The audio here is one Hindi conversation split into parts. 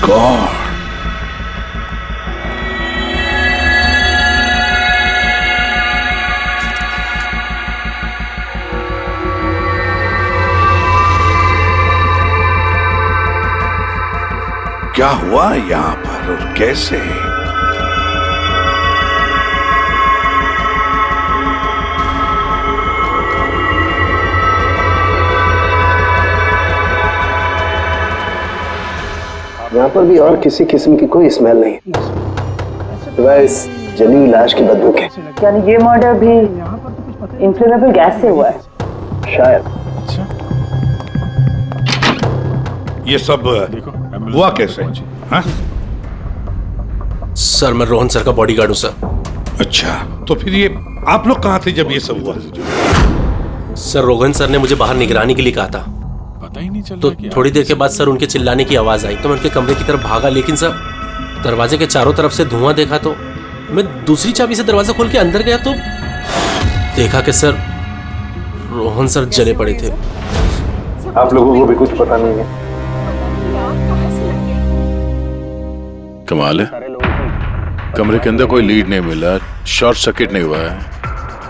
गॉड। क्या हुआ यहाँ पर और कैसे? यहाँ पर भी और किसी किस्म की कोई स्मेल नहीं, सिवाय इस जली लाश की बदबू के। यानी ये मर्डर भी इन्फ्लेमेबल गैस से हुआ है? शायद। ये सब हुआ कैसे? हाँ? सर मैं रोहन सर का बॉडीगार्ड हूँ सर। अच्छा, तो फिर ये आप लोग कहाँ थे जब ये सब हुआ? सर रोहन सर ने मुझे बाहर निगरानी के लिए कहा था। पता ही नहीं चला तो थोड़ी देर के बाद सर उनके चिल्लाने की आवाज आई तो मैं उनके कमरे की तरफ भागा, लेकिन सर दरवाजे के चारों तरफ से धुआं देखा तो मैं दूसरी चाबी से दरवाजा खोल के अंदर गया तो देखा कि सर रोहन सर जले पड़े थे। आप लोगों को भी कुछ पता नहीं है? कमाल है, कमरे के अंदर कोई लीड नहीं मिला, शॉर्ट सर्किट नहीं हुआ है,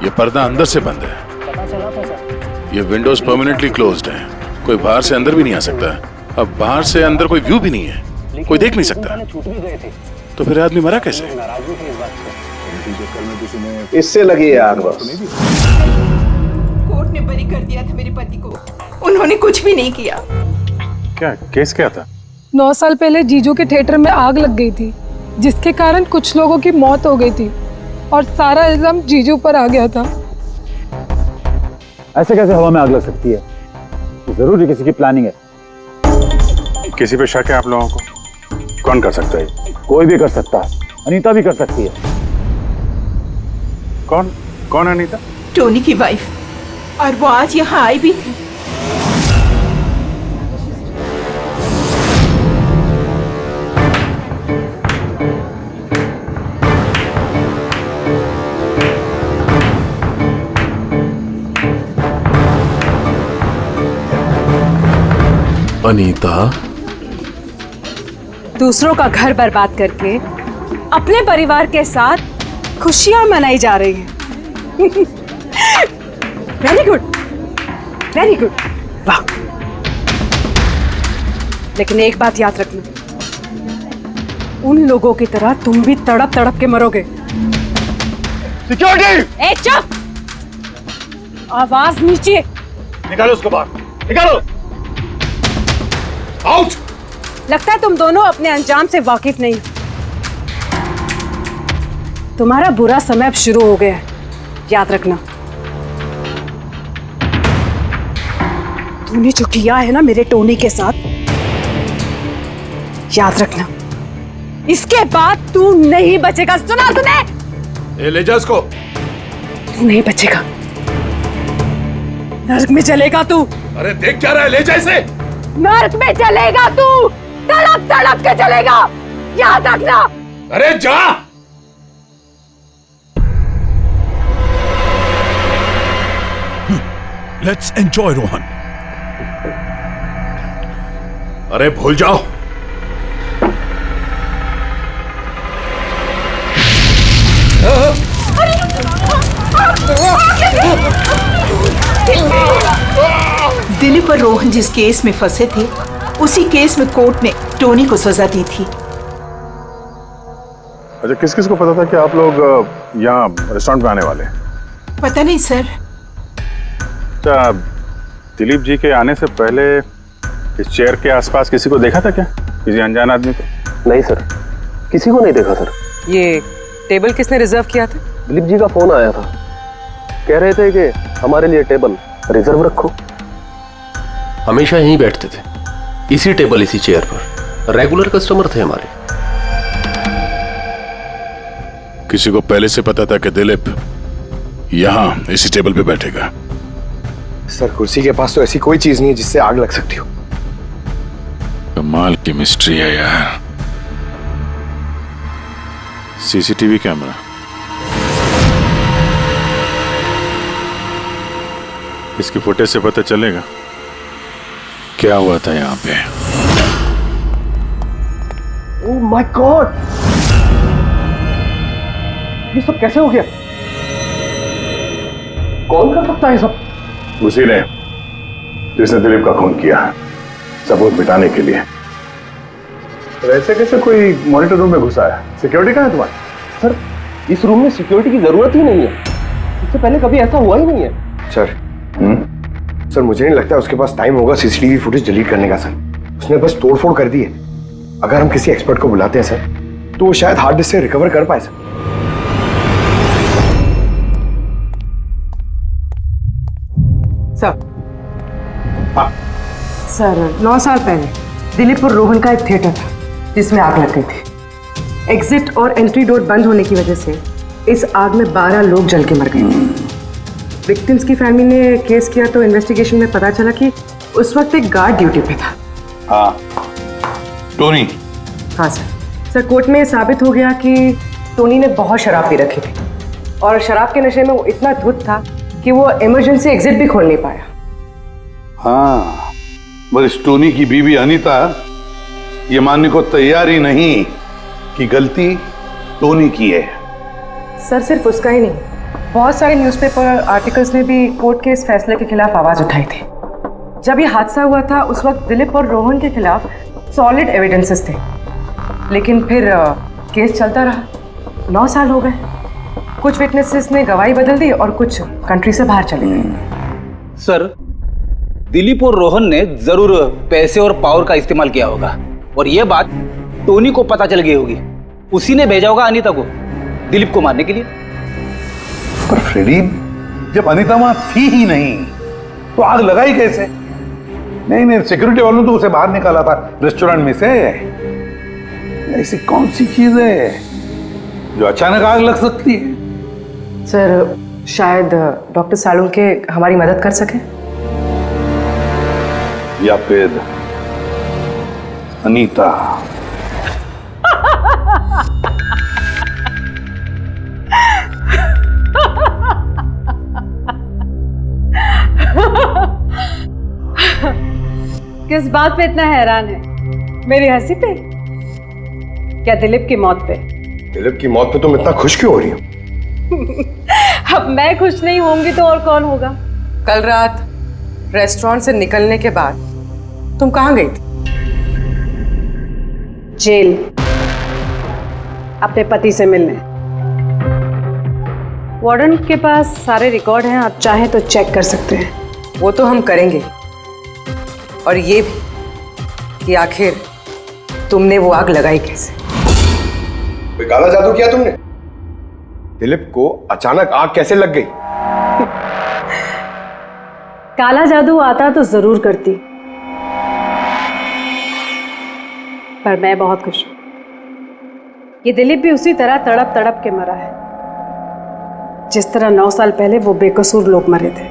ये पर्दा अंदर से बंद है, ये विंडोज परमानेंटली क्लोज्ड है, कोई बाहर से अंदर भी नहीं आ सकता। अब बाहर से अंदर कोई व्यू भी नहीं है, कोई देख नहीं सकता, तो फिर आदमी मरा कैसे? इससे लगी है आग बस। कोर्ट ने बरी कर दिया था मेरे पति को, उन्होंने कुछ भी नहीं किया। क्या केस क्या था? 9 साल पहले जीजू के थिएटर में आग लग गई थी, जिसके कारण कुछ लोगों की मौत हो गई थी और सारा इल्जाम जीजू पर आ गया था। ऐसे कैसे हवा में आग लग सकती है? जरूर किसी की प्लानिंग है। किसी पे शक है आप लोगों को? कौन कर सकता है? कोई भी कर सकता है, अनीता भी कर सकती है। कौन कौन अनीता? टोनी की वाइफ, और वो आज यहाँ आई भी थी। अनीता दूसरों का घर बर्बाद करके अपने परिवार के साथ खुशियां मनाई जा रही है। वेरी गुड, वेरी गुड, वाह। लेकिन एक बात याद रखना, उन लोगों की तरह तुम भी तड़प तड़प के मरोगे। सिक्योरिटी! ए चुप! आवाज नीचे। निकालो उसको बाहर, निकालो। आउट! लगता है तुम दोनों अपने अंजाम से वाकिफ नहीं। तुम्हारा बुरा समय अब शुरू हो गया है, याद रखना। तूने जो किया है ना मेरे टोनी के साथ, याद रखना, इसके बाद तू नहीं बचेगा। सुना तूने? ले जा इसको। तू नहीं बचेगा, नर्क में चलेगा तू। अरे देख क्या रहा है, ले जा इसे। नर्क में चलेगा तू, तड़प तड़प के चलेगा, याद रखना। अरे जा। Let's enjoy Rohan. अरे भूल जाओ। दिलीप और रोहन जिस केस में फंसे थे, उसी केस में कोर्ट ने टोनी को सजा दी थी। अच्छा, किस किस को पता था कि आप लोग यहाँ रेस्टोरेंट में आने वाले? पता नहीं सर। अच्छा, दिलीप जी के आने से पहले इस चेयर के आसपास किसी को देखा था क्या? किसी अनजान आदमी को? नहीं सर, किसी को नहीं देखा सर। ये टेबल किसने रिजर्व किया था? दिलीप जी का फोन आया था, कह रहे थे कि हमारे लिए टेबल रिजर्व रखो। हमेशा यहीं बैठते थे, इसी टेबल इसी चेयर पर, रेगुलर कस्टमर थे हमारे। किसी को पहले से पता था कि दिलीप यहाँ इसी टेबल पे बैठेगा? सर, कुर्सी के पास तो ऐसी कोई चीज नहीं है जिससे आग लग सकती हो। कमाल की मिस्ट्री है यार। सीसीटीवी कैमरा, इसकी फुटेज से पता चलेगा क्या हुआ था यहाँ पे। ओह माय गॉड, ये सब कैसे हो गया? कौन कर सकता है सब? उसी ने जिसने दिलीप का खून किया, सबूत मिटाने के लिए। वैसे कैसे कोई मॉनिटर रूम में घुसा है? सिक्योरिटी कहाँ है तुम्हारी? सर, इस रूम में सिक्योरिटी की जरूरत ही नहीं है, इससे पहले कभी ऐसा हुआ ही नहीं है। सर सर मुझे नहीं लगता उसके पास टाइम होगा सीसीटीवी फुटेज डिलीट करने का। सर उसने बस तोड़फोड़ कर दी है। अगर हम किसी एक्सपर्ट को बुलाते हैं सर तो वो शायद हार्ड डिस्क से रिकवर कर पाए। सर सर 9 साल पहले दिलीप और रोहन का एक थिएटर था जिसमें आग लग गई थी। एग्जिट और एंट्री डोर बंद होने की वजह से इस आग में 12 लोग जल के मर गए थे। विक्टिम्स की फैमिली ने केस किया तो इन्वेस्टिगेशन में पता चला कि उस वक्त एक गार्ड ड्यूटी पे था। हाँ, टोनी। हाँ सर कोर्ट में साबित हो गया कि टोनी ने बहुत शराब पी रखी थी और शराब के नशे में वो इतना धुत था कि वो इमरजेंसी एग्जिट भी खोल नहीं पाया। हाँ, बस टोनी की बीवी अनीता ये मानने को तैयार ही नहीं कि गलती टोनी की है। सर सिर्फ उसका ही नहीं, बहुत सारे न्यूज़पेपर आर्टिकल्स ने भी कोर्ट के इस फैसले के खिलाफ आवाज उठाई थी। जब ये हादसा हुआ था उस वक्त दिलीप और रोहन के खिलाफ सॉलिड एविडेंसेस थे, लेकिन फिर केस चलता रहा। 9 साल हो गए। कुछ विटनेसेस ने गवाही बदल दी और कुछ कंट्री से बाहर चले गए। सर, दिलीप और रोहन ने जरूर पैसे और पावर का इस्तेमाल किया होगा और ये बात टोनी को पता चल गई होगी। उसी ने भेजा होगा अनीता को दिलीप को मारने के लिए। पर फ्रेडी, जब अनीता वहां थी ही नहीं तो आग लगाई कैसे? नहीं, सिक्योरिटी वालों ने तो उसे बाहर निकाला था रेस्टोरेंट में से। ऐसी कौन सी चीज है जो अचानक आग लग सकती है? सर शायद डॉक्टर सालुंके हमारी मदद कर सके, या फिर अनीता। किस बात पे इतना हैरान है? मेरी हंसी पे? क्या दिलीप की मौत पे? दिलीप की मौत पे तुम इतना खुश क्यों हो रही हो? अब मैं खुश नहीं होंगी तो और कौन होगा? कल रात रेस्टोरेंट से निकलने के बाद तुम कहाँ गई थी? जेल, अपने पति से मिलने। वार्डन के पास सारे रिकॉर्ड हैं, आप चाहें तो चेक कर सकते हैं। वो तो हम करेंगे, और ये भी कि आखिर तुमने वो आग लगाई कैसे? कोई काला जादू किया तुमने? दिलीप को अचानक आग कैसे लग गई? काला जादू आता तो जरूर करती, पर मैं बहुत खुश हूं। ये दिलीप भी उसी तरह तड़प तड़प के मरा है जिस तरह 9 साल पहले वो बेकसूर लोग मरे थे,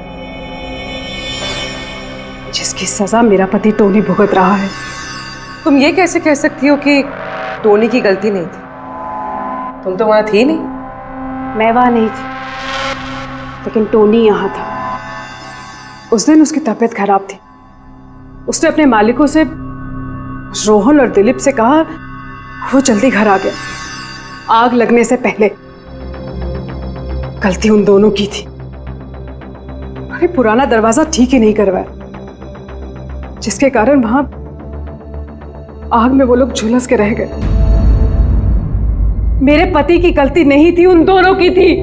जिसकी सजा मेरा पति टोनी भुगत रहा है। तुम ये कैसे कह सकती हो कि टोनी की गलती नहीं थी? तुम तो वहां थी नहीं। मैं वहां नहीं थी, लेकिन टोनी यहां था। उस दिन उसकी तबीयत खराब थी। उसने अपने मालिकों से, रोहन और दिलीप से कहा वो जल्दी घर आ गया आग लगने से पहले। गलती उन दोनों की थी। अरे पुराना दरवाजा ठीक ही नहीं करवाया, जिसके कारण वहां आग में वो लोग झुलस के रह गए। मेरे पति की गलती नहीं थी, उन दोनों की थी।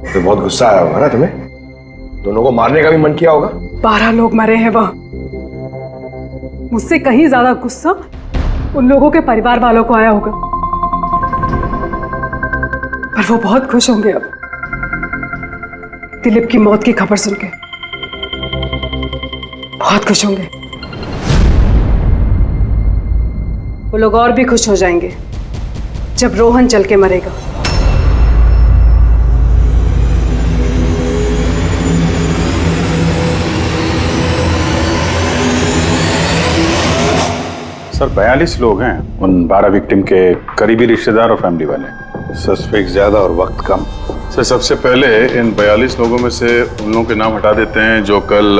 तो बहुत गुस्सा आया होगा ना तुम्हें? दोनों को मारने का भी मन किया होगा। 12 लोग मरे हैं वहां। मुझसे कहीं ज्यादा गुस्सा उन लोगों के परिवार वालों को आया होगा, पर वो बहुत खुश होंगे अब दिलीप की मौत की खबर सुनके। बहुत खुश होंगे। वो लोग और भी खुश हो जाएंगे जब रोहन चल के मरेगा। सर 42 लोग हैं, उन 12 विक्टिम के करीबी रिश्तेदार और फैमिली वाले। सस्पेक्ट ज्यादा और वक्त कम। सर सबसे पहले इन 42 लोगों में से उन लोगों के नाम हटा देते हैं जो कल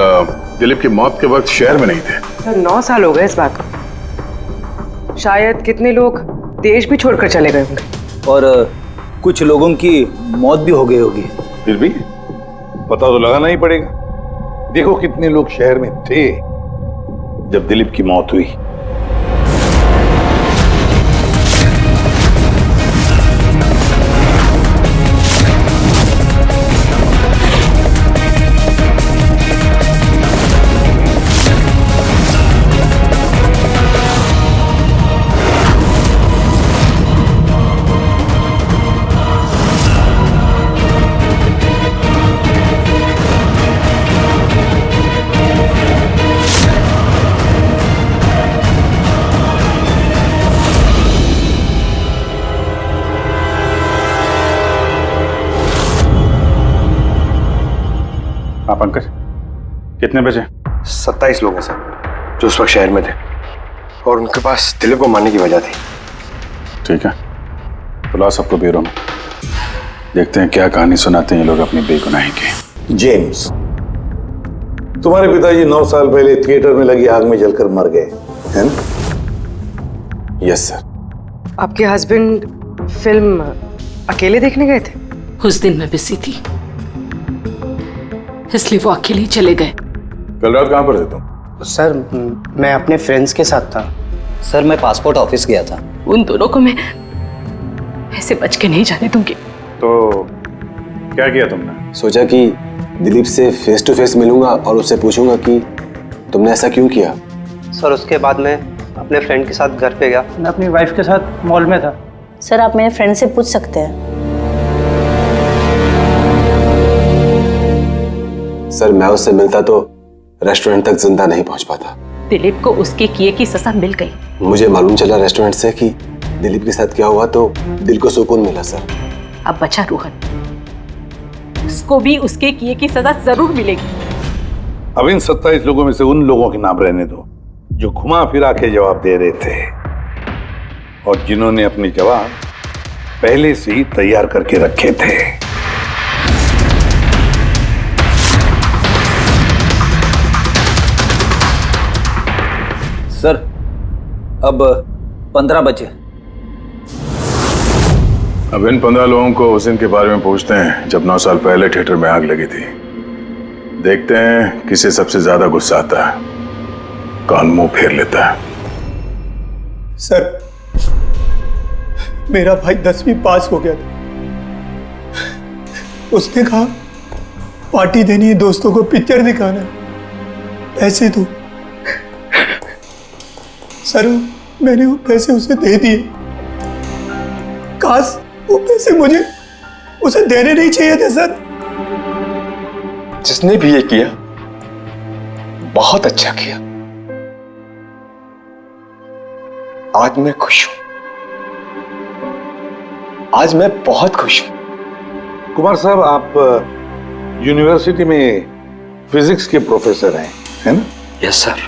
दिलीप की मौत के वक्त शहर में नहीं थे। सर 9 साल हो गए इस बात को। शायद कितने लोग देश भी छोड़कर चले गए होंगे। और कुछ लोगों की मौत भी हो गई होगी। फिर भी पता तो लगाना ही पड़ेगा। देखो कितने लोग शहर में थे जब दिलीप की मौत हुई। हाँ पंकज, कितने बजे? 27 लोग हैं सर जो उस वक्त शहर में थे और उनके पास दिलीप को मारने की वजह थी। ठीक है, बुलाओ सबको ब्यूरो में, देखते हैं क्या कहानी सुनाते हैं ये लोग अपनी बेगुनाही की। जेम्स, तुम्हारे पिताजी 9 साल पहले थिएटर में लगी आग में जलकर मर गए, है ना? Yes sir. आपके हस्बैंड फिल्म अकेले देखने गए थे? उस दिन मैं बिजी थी, इसलिए वो अकेले ही चले गए। कल रात कहाँ पर थे तुम? सर मैं अपने फ्रेंड्स के साथ था। सर मैं पासपोर्ट ऑफिस गया था। उन दोनों को मैं ऐसे बच के नहीं जाने दूंगी। तो क्या किया तुमने? सोचा कि दिलीप से फेस टू फेस मिलूंगा और उससे पूछूंगा कि तुमने ऐसा क्यों किया। सर उसके बाद मैं अपने फ्रेंड के साथ घर पे गया। मैं अपनी वाइफ के साथ मॉल में था। सर आप मेरे फ्रेंड से पूछ सकते हैं। सर मैं उससे मिलता तो रेस्टोरेंट तक जिंदा नहीं पहुंच पाता। दिलीप को उसके किए की सजा मिल गई। मुझे मालूम चला रेस्टोरेंट से कि दिलीप के साथ क्या हुआ तो दिल को सुकून मिला सर। अब बचा रोहन, उसको भी उसके किए की सजा जरूर मिलेगी। अब इन 27 लोगों में से उन लोगों के नाम रहने दो जो घुमा फिरा के जवाब दे रहे थे और जिन्होंने अपने जवाब पहले से ही तैयार करके रखे थे। सर अब 15 बजे। अब इन 15 लोगों को उस दिन के बारे में पूछते हैं जब 9 साल पहले थिएटर में आग लगी थी। देखते हैं किसे सबसे ज्यादा गुस्सा आता है, कौन मुंह फेर लेता है। सर मेरा भाई 10वीं पास हो गया था। उसने कहा पार्टी देनी है, दोस्तों को पिक्चर दिखाना है, पैसे दो। सर मैंने वो पैसे उसे दे दिए। काश वो पैसे मुझे उसे देने नहीं चाहिए थे सर। जिसने भी ये किया बहुत अच्छा किया। आज मैं खुश हूं, आज मैं बहुत खुश हूं। कुमार साहब, आप यूनिवर्सिटी में फिजिक्स के प्रोफेसर हैं, है ना? Yes sir,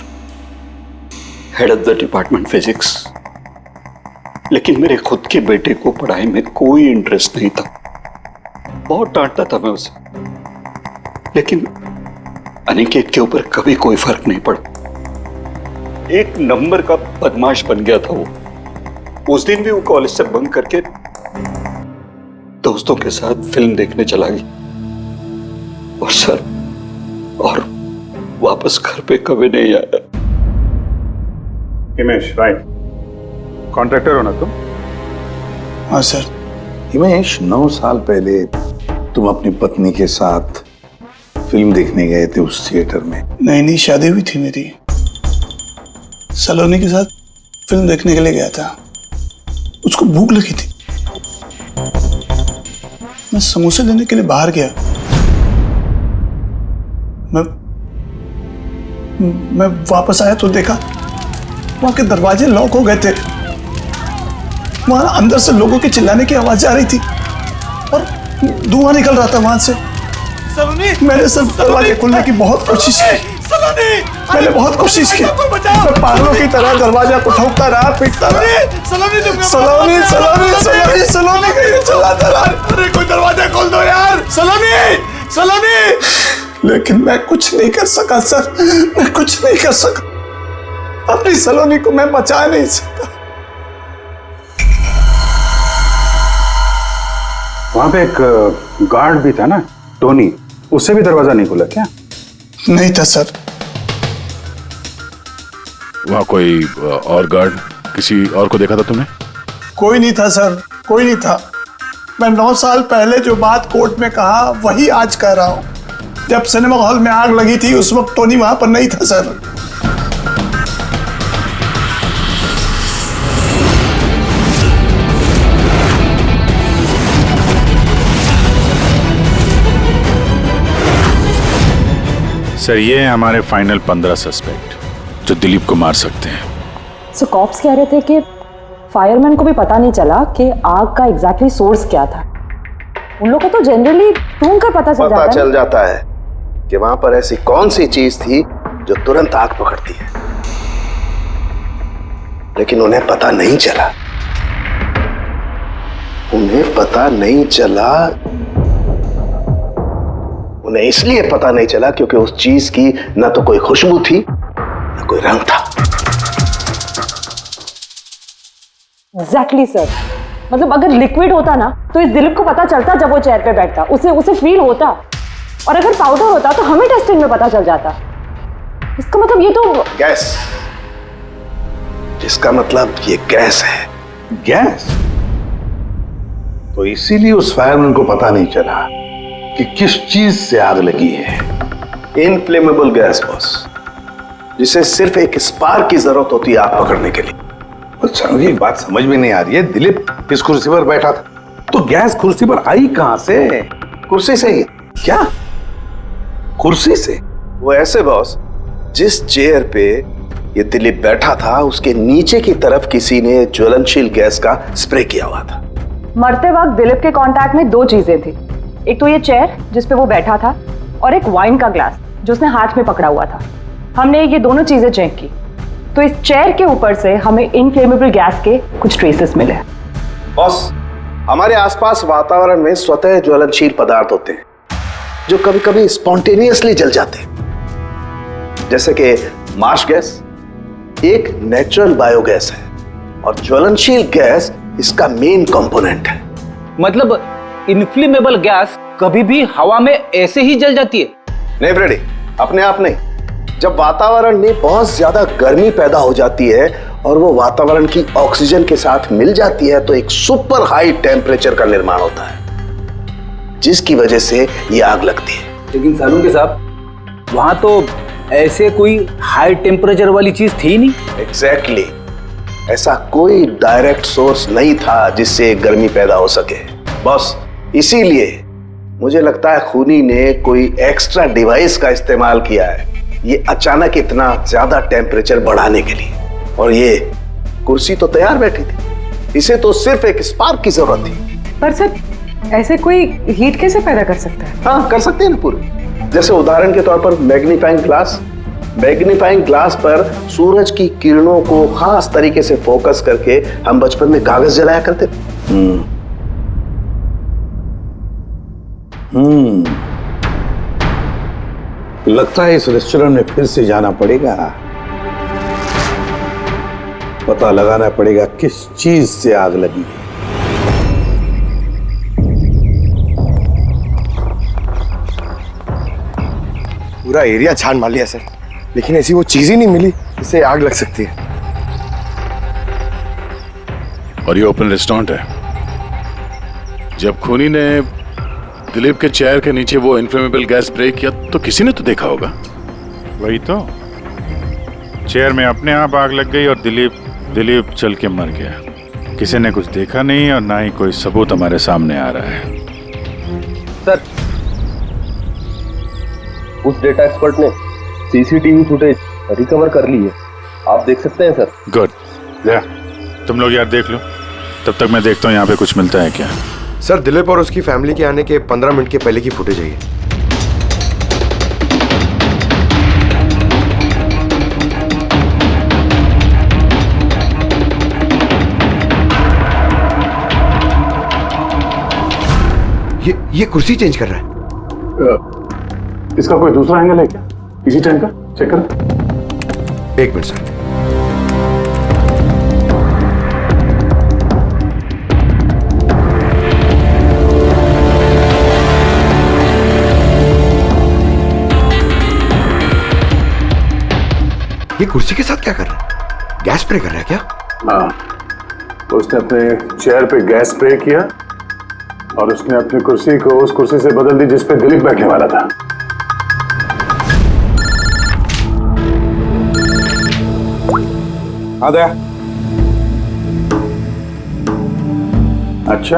head of the department physics. लेकिन मेरे खुद के बेटे को पढ़ाई में कोई इंटरेस्ट नहीं था। बहुत डांटता था मैं उसे, लेकिन अनिकेत के ऊपर कभी कोई फर्क नहीं पड़ा। एक नंबर का बदमाश बन गया था वो। उस दिन भी वो कॉलेज से बंक करके दोस्तों के साथ फिल्म देखने चला गया और सर और वापस घर पे कभी नहीं आया। हिमेश, राइट, कॉन्ट्रैक्टर हो ना तुम? हाँ सर। हिमेश, 9 साल पहले तुम अपनी पत्नी के साथ फिल्म देखने गए थे उस थिएटर में। नई शादी हुई थी मेरी, सलोनी के साथ फिल्म देखने के लिए गया था। उसको भूख लगी थी, मैं समोसे लेने के लिए बाहर गया। मैं वापस आया तो देखा वहां के दरवाजे लॉक हो गए थे। वहां अंदर से लोगों के चिल्लाने की आवाज आ रही थी और धुआं निकल रहा था वहां से। मैंने सिर्फ दरवाजे खोलने की बहुत कोशिश की। मैंने बहुत कोशिश की। मैं पागलों की तरह दरवाजा को ठोकता रहा, पीटता रहा। सलोनी कहीं चिल्लाता रहा। अरे कोई दरवाजा खोल दो यार, सलोनी। लेकिन मैं कुछ नहीं कर सका सर, मैं कुछ नहीं कर सका। अपनी सलोनी को मैं बचा नहीं सका। वहां पे एक गार्ड भी था ना, टोनी, उससे भी दरवाजा नहीं खुला क्या? नहीं था सर। वहां कोई और गार्ड, किसी और को देखा था तुमने? कोई नहीं था सर, कोई नहीं था। मैं 9 साल पहले जो बात कोर्ट में कहा वही आज कह रहा हूं। जब सिनेमा हॉल में आग लगी थी उस वक्त टोनी वहां पर नहीं था सर। सर ये हैं हमारे फाइनल 15 सस्पेक्ट जो दिलीप को मार सकते हैं। सो कॉप्स कह रहे थे कि फायरमैन को भी पता नहीं चला कि आग का एग्जैक्टली सोर्स क्या था। उन लोगों को तो जनरली ढूंढ कर पता चल जाता है कि वहां पर ऐसी कौन सी चीज थी जो तुरंत आग पकड़ती है, लेकिन उन्हें पता नहीं चला। उन्हें पता नहीं चला, उन्हें इसलिए पता नहीं चला क्योंकि उस चीज की ना तो कोई खुशबू थी ना कोई रंग था। एग्जैक्टली सर, मतलब अगर लिक्विड होता ना तो इस दिलीप को पता चलता जब वो चेयर पे बैठता, उसे फील होता। और अगर पाउडर होता तो हमें टेस्टिंग में पता चल जाता। इसका मतलब ये तो गैस, जिसका मतलब ये गैस है। गैस? तो इसीलिए उस फायरमैन को पता नहीं चला कि किस चीज से आग लगी है। इनफ्लेमेबल गैस बॉस, जिसे सिर्फ एक स्पार्क की जरूरत होती है आग पकड़ने के लिए। अच्छा, मुझे एक बात समझ में नहीं आ रही है, दिलीप इस कुर्सी पर बैठा था तो गैस कुर्सी पर आई कहां से? कुर्सी से ही। क्या? कुर्सी से? वो ऐसे बॉस, जिस चेयर पे ये दिलीप बैठा था उसके नीचे की तरफ किसी ने ज्वलनशील गैस का स्प्रे किया हुआ था। मरते वक्त दिलीप के कांटेक्ट में 2 चीजें थी। एक तो ये चेयर जिस पे वो बैठा था और एक वाइन का ग्लास जो उसने हाथ में पकड़ा हुआ था। हमने ये दोनों चीजें चेक की तो इस चेयर के ऊपर से हमें इनफ्लेमेबल गैस के कुछ ट्रेसेस मिले। बॉस, हमारे आसपास वातावरण में स्वतः ज्वलनशील पदार्थ होते हैं जो कभी कभी स्पॉन्टेनियसली जल जाते हैं, जैसे कि मार्श गैस एक नेचुरल बायोगैस है और ज्वलनशील गैस इसका मेन कंपोनेंट है। मतलब इनफ्लेमेबल गैस कभी भी हवा में ऐसे ही जल जाती है? नहीं फ्रेडी, अपने आप नहीं। जब वातावरण में बहुत ज्यादा गर्मी पैदा हो जाती है और वो वातावरण की ऑक्सीजन के साथ मिल जाती है तो एक सुपर हाई टेम्परेचर का निर्माण होता है, जिसकी वजह से ये आग लगती है। लेकिन सालून के साहब, वहां तो ऐसे कोई हाई टेम्परेचर वाली चीज थी नहीं। एग्जैक्टली, ऐसा कोई डायरेक्ट सोर्स नहीं था जिससे गर्मी पैदा हो सके। बस इसीलिए मुझे लगता है खूनी ने कोई एक्स्ट्रा डिवाइस का इस्तेमाल किया है ये अचानक इतना ज्यादा टेम्परेचर बढ़ाने के लिए। और ये कुर्सी तो तैयार बैठी थी, इसे तो सिर्फ एक स्पार्क की जरूरत थी। पर सर, ऐसे कोई हीट कैसे पैदा कर सकता है? हाँ, कर सकते हैं ना पूरे। जैसे उदाहरण के तौर पर मैग्नीफाइंग ग्लास पर सूरज की किरणों को खास तरीके से फोकस करके हम बचपन में कागज जलाया करते थे। लगता है इस रेस्टोरेंट में फिर से जाना पड़ेगा, पता लगाना पड़ेगा किस चीज से आग लगी है। पूरा एरिया छान मार लिया सर, लेकिन ऐसी वो चीज ही नहीं मिली जिससे आग लग सकती है। और ये ओपन रेस्टोरेंट है। जब खूनी ने दिलीप के चेयर के नीचे वो इनफ्लेमेबल गैस स्प्रे किया तो किसी ने तो देखा होगा। वही तो, चेयर में अपने आप आग लग गई और दिलीप चल के मर गया। किसी ने कुछ देखा नहीं और ना ही कोई सबूत हमारे सामने आ रहा है। सर, उस डेटा एक्सपर्ट ने सीसीटीवी फुटेज रिकवर कर ली है, आप देख सकते हैं सर। गुड, तुम लोग यार देख लो, तब तक मैं देखता हूँ यहाँ पे कुछ मिलता है क्या। सर, दिलीप और उसकी फैमिली के आने के 15 मिनट के पहले की फुटेज है ये कुर्सी चेंज कर रहा है। इसका कोई दूसरा एंगल है क्या? इसी टाइम का चेक कर। एक मिनट सर। ये कुर्सी के साथ क्या कर रहा है? गैस स्प्रे कर रहा है क्या? हाँ, उसने अपने चेयर पे गैस स्प्रे किया और उसने अपनी कुर्सी को उस कुर्सी से बदल दी जिस पे दिलीप बैठने वाला था। आ गया। अच्छा,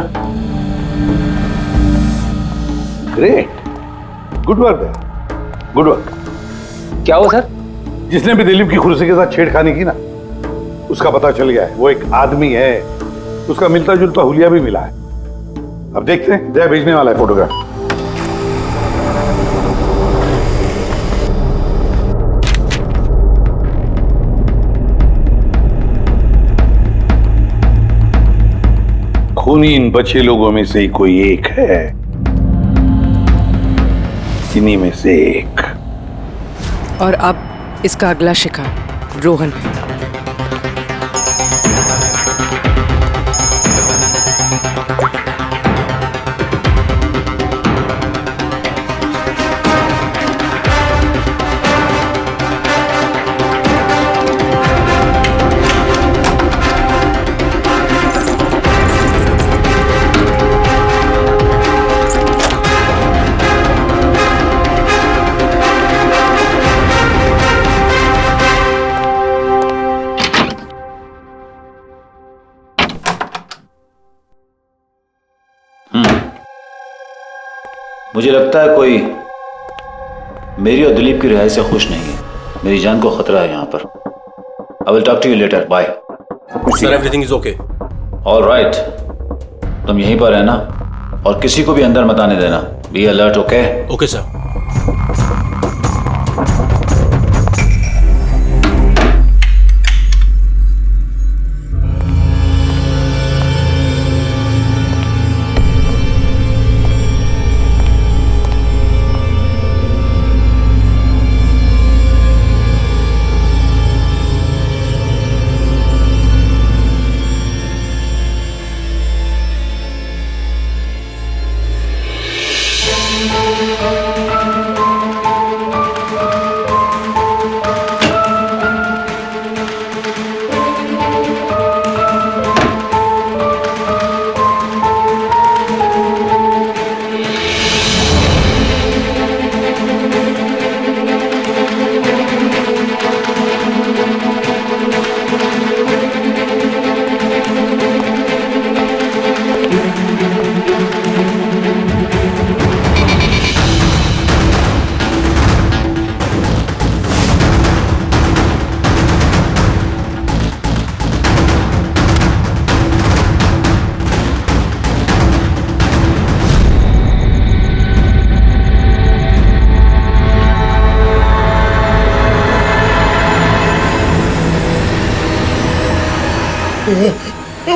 great, good work, good work. क्या हुआ सर? जिसने भी दिलीप की कुर्सी के साथ छेड़खानी की ना, उसका पता चल गया है। वो एक आदमी है, उसका मिलता जुलता हुलिया भी मिला है। अब देखते हैं, जय भेजने वाला है फोटोग्राफ। खूनी इन बचे लोगों में से ही कोई एक है, इन्हीं में से एक। और अब इसका अगला शिकार रोहन है। मुझे लगता है कोई मेरी और दिलीप की रिहाई से खुश नहीं है। मेरी जान को खतरा है यहाँ पर। I will talk to you later, bye. Sir, everything is okay. All right, तुम यहीं पर रहना और किसी को भी अंदर मत आने देना। Be alert, okay? Okay sir.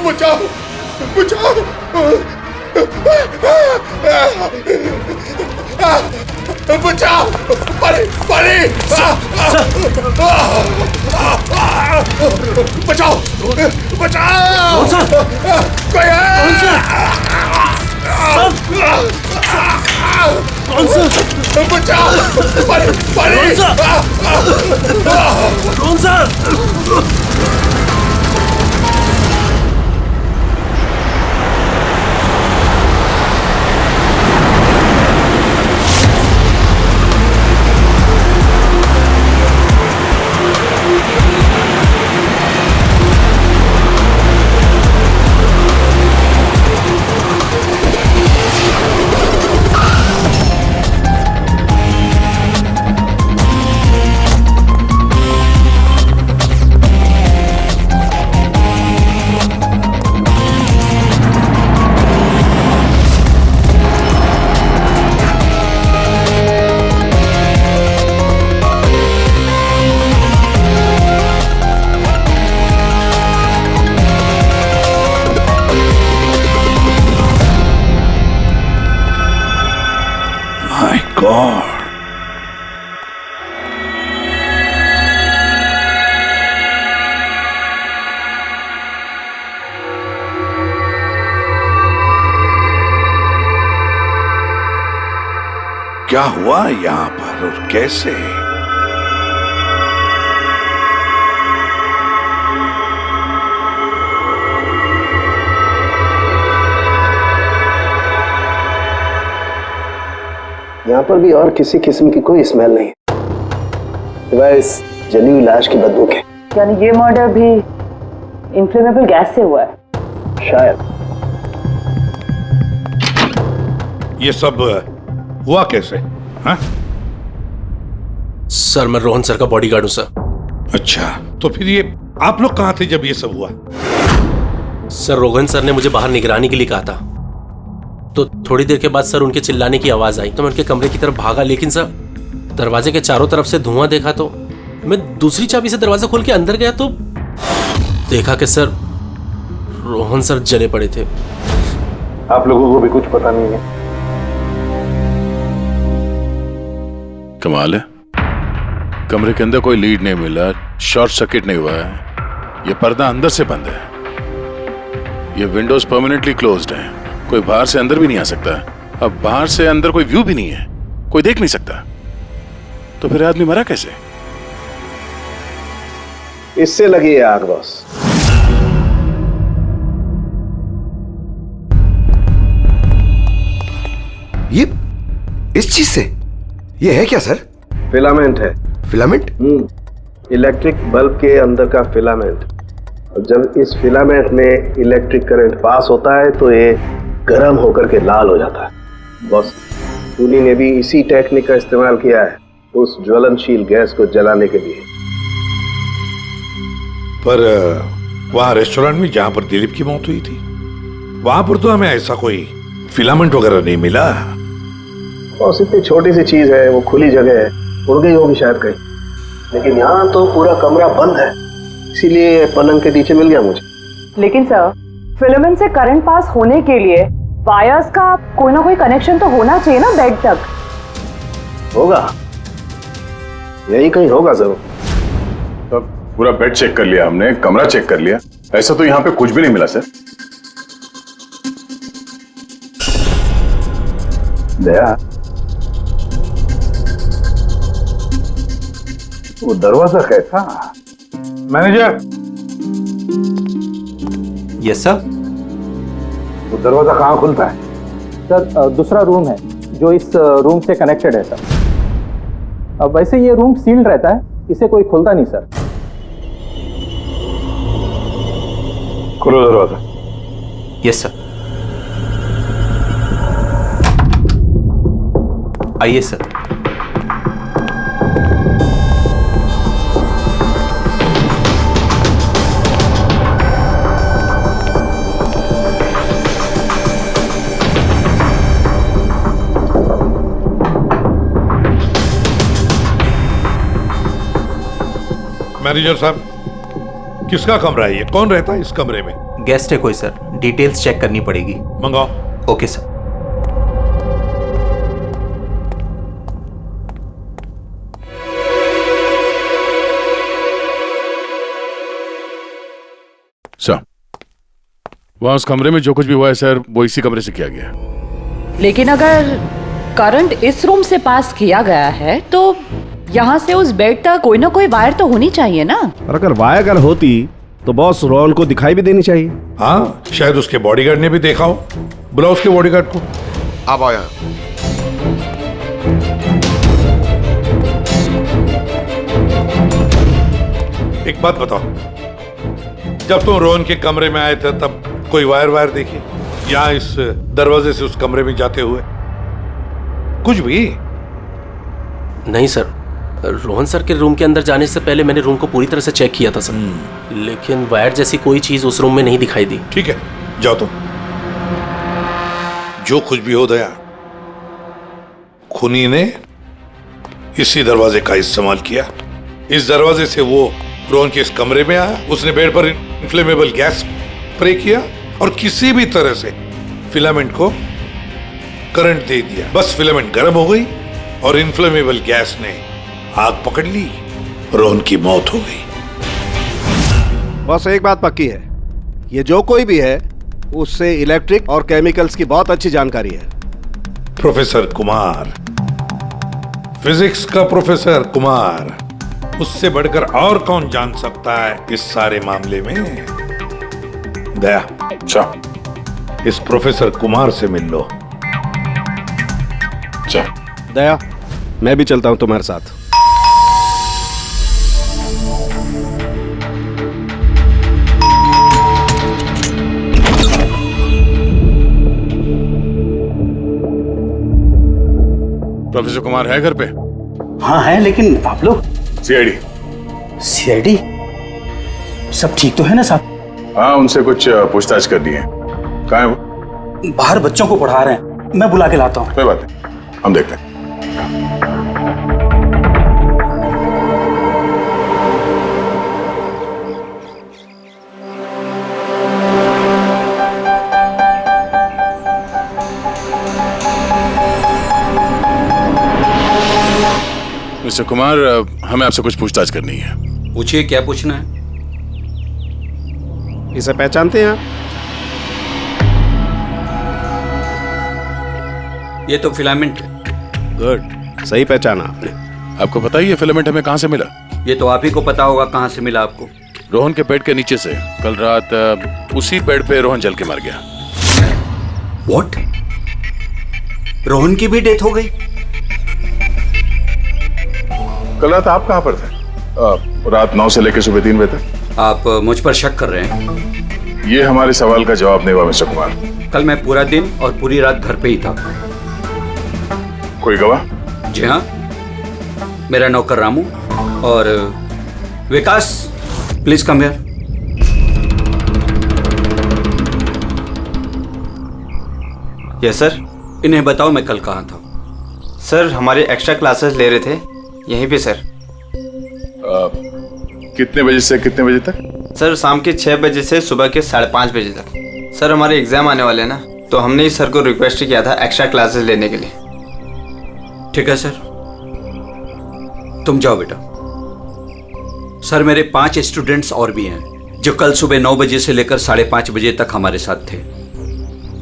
बचाओ, बचाओ, बचाओ, परे, परे, बचाओ, बचाओ, कोई है? बचाओ, परे, परे, कौन सा? क्या हुआ यहाँ पर और कैसे? यहाँ पर भी और किसी किस्म की कोई स्मेल नहीं सिवाय इस जली हुई लाश की बदबू के। यानी ये मर्डर भी इन्फ्लेमेबल गैस से हुआ है? शायद। ये सब हुआ कैसे? हाँ? सर मैं रोहन सर का बॉडीगार्ड हूं सर। अच्छा, तो फिर ये आप लोग कहाँ थे जब ये सब हुआ? सर रोहन सर ने मुझे बाहर निगरानी के लिए कहा था, तो थोड़ी देर के बाद सर उनके चिल्लाने की आवाज आई तो मैं उनके कमरे की तरफ भागा, लेकिन सर दरवाजे के चारों तरफ से धुआं देखा तो मैं दूसरी चाबी से दरवाजा खोल के अंदर गया तो देखा कि सर रोहन सर जले पड़े थे। आप लोगों को भी कुछ पता नहीं है? कमाल है, कमरे के अंदर कोई लीड नहीं मिला, शॉर्ट सर्किट नहीं हुआ है, ये पर्दा अंदर से बंद है, ये विंडोज परमानेंटली क्लोज्ड है, कोई बाहर से अंदर भी नहीं आ सकता। अब बाहर से अंदर कोई व्यू भी नहीं है, कोई देख नहीं सकता, तो फिर आदमी मरा कैसे? इससे लगी है आग बॉस। ये इस चीज से ये है क्या सर? फिलामेंट है। फिलामेंट? इलेक्ट्रिक बल्ब के अंदर का फिलामेंट। और जब इस फिलामेंट में इलेक्ट्रिक करंट पास होता है तो ये गर्म होकर के लाल हो जाता है। बॉस खूनी ने भी इसी टेक्निक का इस्तेमाल किया है उस ज्वलनशील गैस को जलाने के लिए। पर वहां रेस्टोरेंट में जहां पर दिलीप की मौत हुई थी वहां पर तो हमें ऐसा कोई फिलामेंट वगैरह नहीं मिला। और इतनी छोटी सी चीज है, वो खुली जगह है, उड़ गई होगी शायद कहीं, लेकिन यहाँ तो पूरा कमरा बंद है, इसीलिए पलंग के नीचे मिल गया मुझे। लेकिन सर फिलामेंट से करंट पास होने के लिए वायर्स का कोई ना कोई कनेक्शन तो होना चाहिए ना बेड तक। होगा, यही कहीं होगा जरूर। तो पूरा बेड चेक कर लिया हमने, कमरा चेक कर लिया, ऐसा तो यहाँ पे कुछ भी नहीं मिला सर। दया, वो दरवाजा कैसा? मैनेजर। Yes sir. वो दरवाजा कहाँ खुलता है? सर दूसरा रूम है जो इस रूम से कनेक्टेड है सर। अब वैसे ये रूम सील्ड रहता है, इसे कोई खोलता नहीं सर। खोलो दरवाजा। Yes sir. आइए सर। मैनेजर साहब, किसका कमरा है ये? कौन रहता है इस कमरे में? गेस्ट है कोई सर, डिटेल्स चेक करनी पड़ेगी। मंगाओ। Okay sir. सर वहां उस कमरे में जो कुछ भी हुआ है सर वो इसी कमरे से किया गया। लेकिन अगर करंट इस रूम से पास किया गया है तो यहाँ से उस बेड तक कोई ना कोई वायर तो होनी चाहिए ना। और अगर वायर अगर होती तो बॉस रोहन को दिखाई भी देनी चाहिए। हाँ, शायद उसके बॉडीगार्ड ने भी देखा हो। बुलाओ उसके बॉडीगार्ड को। आप आओ यहाँ। एक बात बताओ, जब तुम रोहन के कमरे में आए थे तब कोई वायर देखी या इस दरवाजे से उस कमरे में जाते हुए कुछ भी? नहीं सर, रोहन सर के रूम के अंदर जाने से पहले मैंने रूम को पूरी तरह से चेक किया था सर, लेकिन वायर जैसी कोई चीज उस रूम में नहीं दिखाई दी। ठीक है, जाओ तुम। जो कुछ भी हो दया, खूनी ने इसी दरवाजे का इस्तेमाल किया। इस दरवाजे से वो रोहन के इस कमरे में आया, उसने बेड पर इन्फ्लेमेबल गैस स्प्रे किया और किसी भी तरह से फिलामेंट को करंट दे दिया। बस फिलामेंट गर्म हो गई और इन्फ्लेमेबल गैस ने आग पकड़ ली, रोहन की मौत हो गई। बस एक बात पक्की है, ये जो कोई भी है उससे इलेक्ट्रिक और केमिकल्स की बहुत अच्छी जानकारी है। प्रोफेसर कुमार, फिजिक्स का प्रोफेसर कुमार, उससे बढ़कर और कौन जान सकता है इस सारे मामले में? दया, अच्छा इस प्रोफेसर कुमार से मिल लो। दया, मैं भी चलता हूं तुम्हारे साथ। प्रोफेसर कुमार है घर पे? हाँ है, लेकिन आप लोग? सीआईडी। सीआईडी? सब ठीक तो है ना साहब? हाँ, उनसे कुछ पूछताछ करनी है। कहाँ है वो? बाहर बच्चों को पढ़ा रहे हैं, मैं बुला के लाता हूँ। कोई बात नहीं, हम देखते हैं। मिस्टर कुमार, हमें आपसे कुछ पूछताछ करनी है। पूछिए, क्या पूछना है? इसे पहचानते हैं आप? ये तो फिलामेंट है। गुड, सही पहचाना आपने। आपको पता ही है फिलामेंट हमें कहाँ से मिला? ये तो आप ही को पता होगा कहाँ से मिला आपको। रोहन के बेड के नीचे से। कल रात उसी बेड पे रोहन जल के मर गया। व्हाट? रोहन की भी डेथ हो गई? कल रात आप कहाँ पर थे? रात 9 से लेकर सुबह 3 बजे तक। आप मुझ पर शक कर रहे हैं? ये हमारे सवाल का जवाब नहीं हुआ मिस्टर कुमार। कल मैं पूरा दिन और पूरी रात घर पे ही था। कोई गवाह? जी हाँ, मेरा नौकर रामू और Vikas. Please come here. Yes sir. इन्हें बताओ मैं कल कहाँ था। सर हमारे एक्स्ट्रा क्लासेस ले रहे थे, यहीं पे सर। कितने बजे से कितने बजे तक? सर शाम के 6 बजे से सुबह के 5:30 बजे तक। सर हमारे एग्जाम आने वाले हैं ना, तो हमने इस सर को रिक्वेस्ट किया था एक्स्ट्रा क्लासेस लेने के लिए। ठीक है सर, तुम जाओ बेटा। सर मेरे 5 स्टूडेंट्स और भी हैं जो कल सुबह 9 बजे से लेकर 5:30 बजे तक हमारे साथ थे।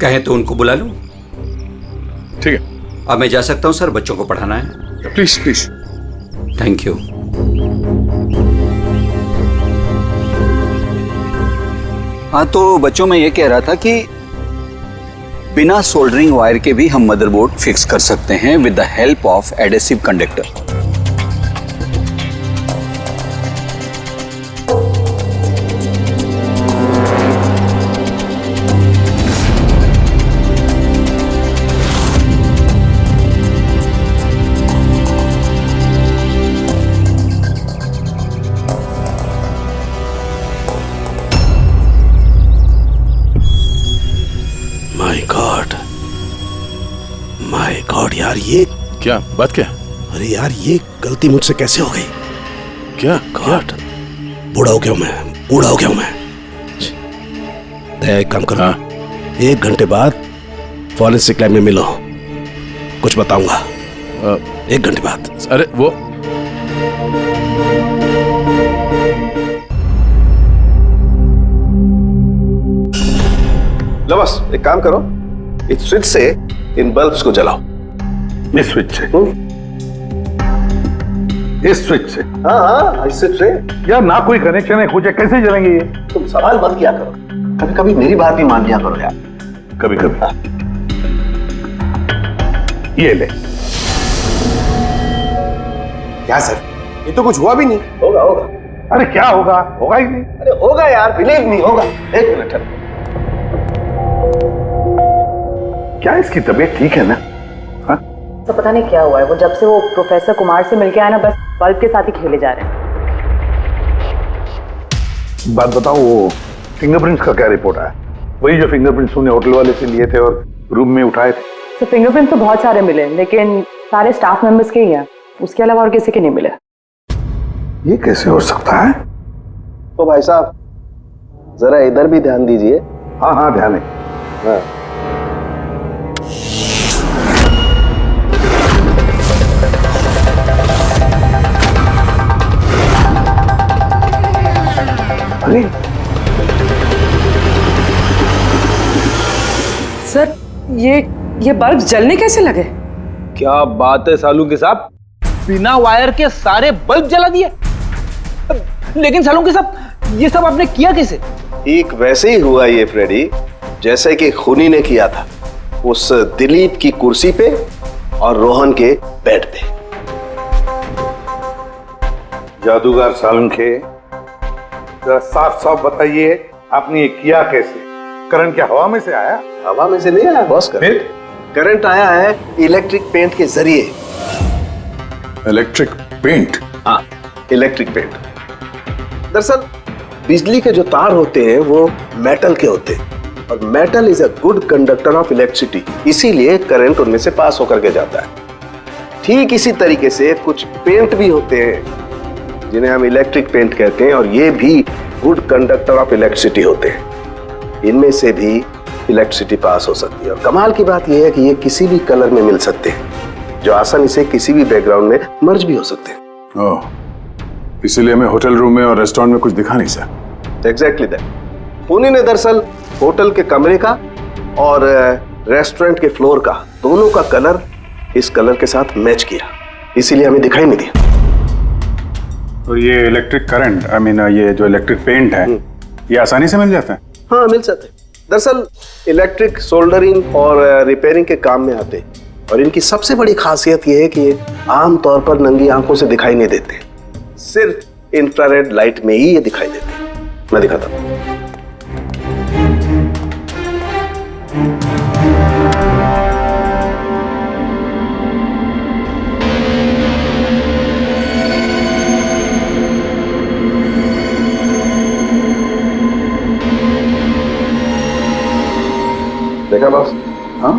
कहें तो उनको बुला लूं? ठीक है। अब मैं जा सकता हूं सर, बच्चों को पढ़ाना है। Please please. Thank you. हाँ तो बच्चों, मैं ये कह रहा था कि बिना सोल्डरिंग वायर के भी हम मदरबोर्ड फिक्स कर सकते हैं with the help of adhesive conductor. My God यार, ये क्या बात? क्या? अरे यार, ये गलती मुझसे कैसे हो गई? क्या गॉड, बूढ़ा हो गया हूं मैं, बूढ़ा हो गया हूं मैं। दया, एक काम करो। 1 घंटे बाद फॉरेंसिक लैब में मिलो, कुछ बताऊंगा। 1 घंटे बाद। अरे वो लो बस, एक काम करो, इस स्विच से इन बल्ब्स को जलाओ। इस स्विच से? इस स्विच से? हाँ हाँ, इस स्विच से। यार ना कोई कनेक्शन है, कुछ है, कैसे जलेंगे ये? तुम सवाल मत किया करो, कभी कभी मेरी बात भी मान लिया करो यार। कभी कभी। ये ले। क्या सर, ये तो कुछ हुआ भी नहीं। होगा होगा। अरे क्या होगा? होगा ही नहीं। अरे होगा यार, बिलीव नहीं होगा। 1 मिनट है। क्या इसकी तबीयत ठीक है ना? हाँ? तो पता नहीं क्या हुआ है, वो जब से वो प्रोफेसर कुमार से मिलके आया ना, बस बल्ब के साथ ही खेले जा रहे हैं। बात बताओ, वो फिंगरप्रिंट्स का क्या रिपोर्ट आया? वही जो फिंगरप्रिंट्स तुमने होटल वाले से लिए थे और रूम में उठाए थे। तो फिंगरप्रिंट तो बहुत सारे मिले, लेकिन सारे स्टाफ मेंबर्स के ही हैं, उसके अलावा और किसी के नहीं मिले। ये कैसे हो सकता है? तो भाई साहब जरा इधर भी ध्यान दीजिए। हाँ हाँ, ध्यान है। हाँ। अरे सर, ये बल्ब जलने कैसे लगे? क्या बात है सालूके साहब, बिना वायर के सारे बल्ब जला दिए। लेकिन सालूके साहब, ये सब आपने किया कैसे? ठीक वैसे ही हुआ ये फ्रेडी, जैसे कि खूनी ने किया था। उस दिलीप की कुर्सी पे और रोहन के बेड पे। जादूगर सालुंखे, जरा साफ साफ बताइए आपने ये किया कैसे? करंट क्या हवा में से आया? हवा में से नहीं आया बॉस। करंट आया है इलेक्ट्रिक पेंट के जरिए। Electric paint? हाँ, इलेक्ट्रिक पेंट। दरअसल बिजली के जो तार होते हैं वो मेटल के होते हैं और metal is a good conductor of electricity, इसीलिए करंट उनमें से पास होकर के जाता है। ठीक इसी तरीके से कुछ पेंट भी होते हैं जिन्हें हम इलेक्ट्रिक पेंट कहते हैं और ये भी गुड कंडक्टर ऑफ इलेक्ट्रिसिटी होते हैं। इनमें से भी इलेक्ट्रिसिटी पास हो सकती है और कमाल की बात यह है कि ये किसी भी कलर में मिल सकते हैं, जो आसानी से किसी भी बैकग्राउंड में मर्ज भी हो सकते हैं। ओह, इसीलिए हमें होटल रूम में और रेस्टोरेंट में कुछ दिखा नहीं सर। Exactly that. खूनी ने दरअसल होटल के कमरे का और रेस्टोरेंट के फ्लोर का दोनों का कलर इस कलर के साथ मैच किया, इसीलिए हमें दिखाई नहीं दिया। तो ये इलेक्ट्रिक करंट, आई मीन ये जो इलेक्ट्रिक पेंट है, ये आसानी से मिल जाता है? हाँ, मिल जाते हैं। दरअसल इलेक्ट्रिक सोल्डरिंग और रिपेयरिंग के काम में आते हैं और इनकी सबसे बड़ी खासियत यह है कि ये आमतौर पर नंगी आंखों से दिखाई नहीं देते, सिर्फ इंफ्रारेड लाइट में ही ये दिखाई देते हैं। मैं दिखाता हूं। देखा बॉस? हाँ,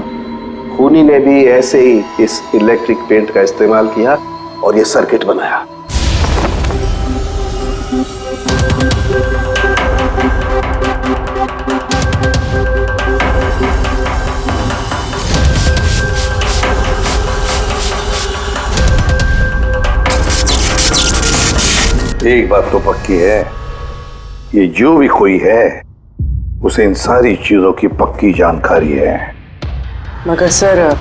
खूनी ने भी ऐसे ही इस इलेक्ट्रिक पेंट का इस्तेमाल किया और ये सर्किट बनाया। एक बात तो पक्की है, ये जो भी कोई है उसे इन सारी चीजों की पक्की जानकारी है। मगर सर,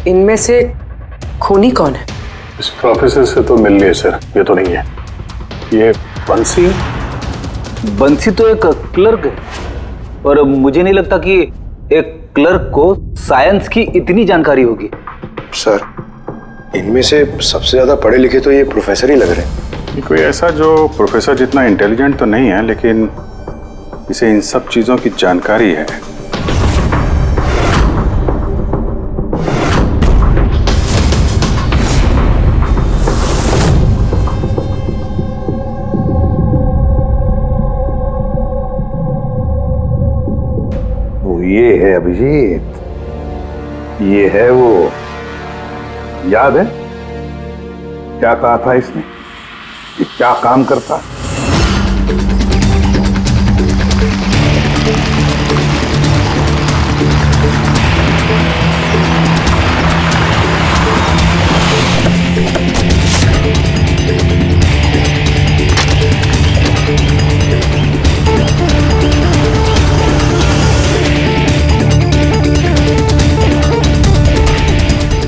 इनमें से खूनी कौन है? इस प्रोफेसर से तो मिल लिए सर, ये तो नहीं है। ये बंसी? बंसी तो एक क्लर्क है और मुझे नहीं लगता कि एक क्लर्क को साइंस की इतनी जानकारी होगी। सर, इनमें से सबसे ज्यादा पढ़े लिखे तो ये प्रोफेसर ही लग रहे हैं। कोई ऐसा जो प्रोफेसर जितना इंटेलिजेंट तो नहीं है, लेकिन इसे इन सब चीजों की जानकारी है। वो ये है अभिजीत, ये है वो। याद है क्या कहा था इसने, ये क्या काम करता?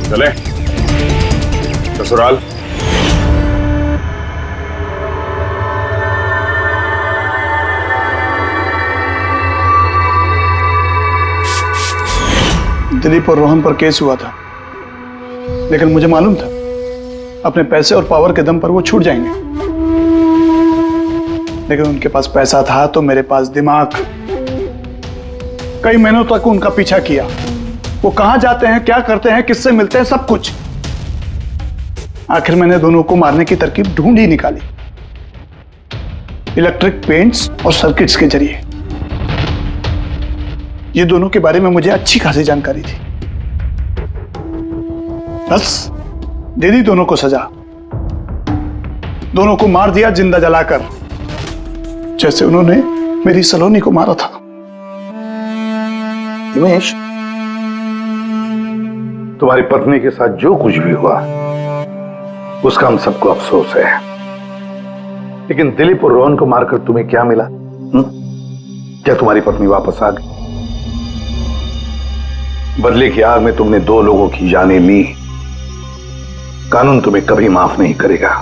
चले ससुराल। दिलीप और रोहन पर केस हुआ था, लेकिन मुझे मालूम था अपने पैसे और पावर के दम पर वो छूट जाएंगे। लेकिन उनके पास पैसा था तो मेरे पास दिमाग। कई महीनों तक उनका पीछा किया, वो कहां जाते हैं, क्या करते हैं, किससे मिलते हैं, सब कुछ। आखिर मैंने दोनों को मारने की तरकीब ढूंढ ही निकाली, इलेक्ट्रिक पेंट्स और सर्किट्स के जरिए। ये दोनों के बारे में मुझे अच्छी खासी जानकारी थी। बस दे दी दोनों को सजा, दोनों को मार दिया जिंदा जलाकर, जैसे उन्होंने मेरी सलोनी को मारा था। हिमेश, तुम्हारी पत्नी के साथ जो कुछ भी हुआ उसका हम सबको अफसोस है, लेकिन दिलीप और रोहन को मारकर तुम्हें क्या मिला? क्या तुम्हारी पत्नी वापस आ गई? बदले की आग में तुमने दो लोगों की जानें ली। कानून तुम्हें कभी माफ नहीं करेगा,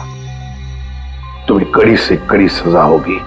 तुम्हें कड़ी से कड़ी सजा होगी।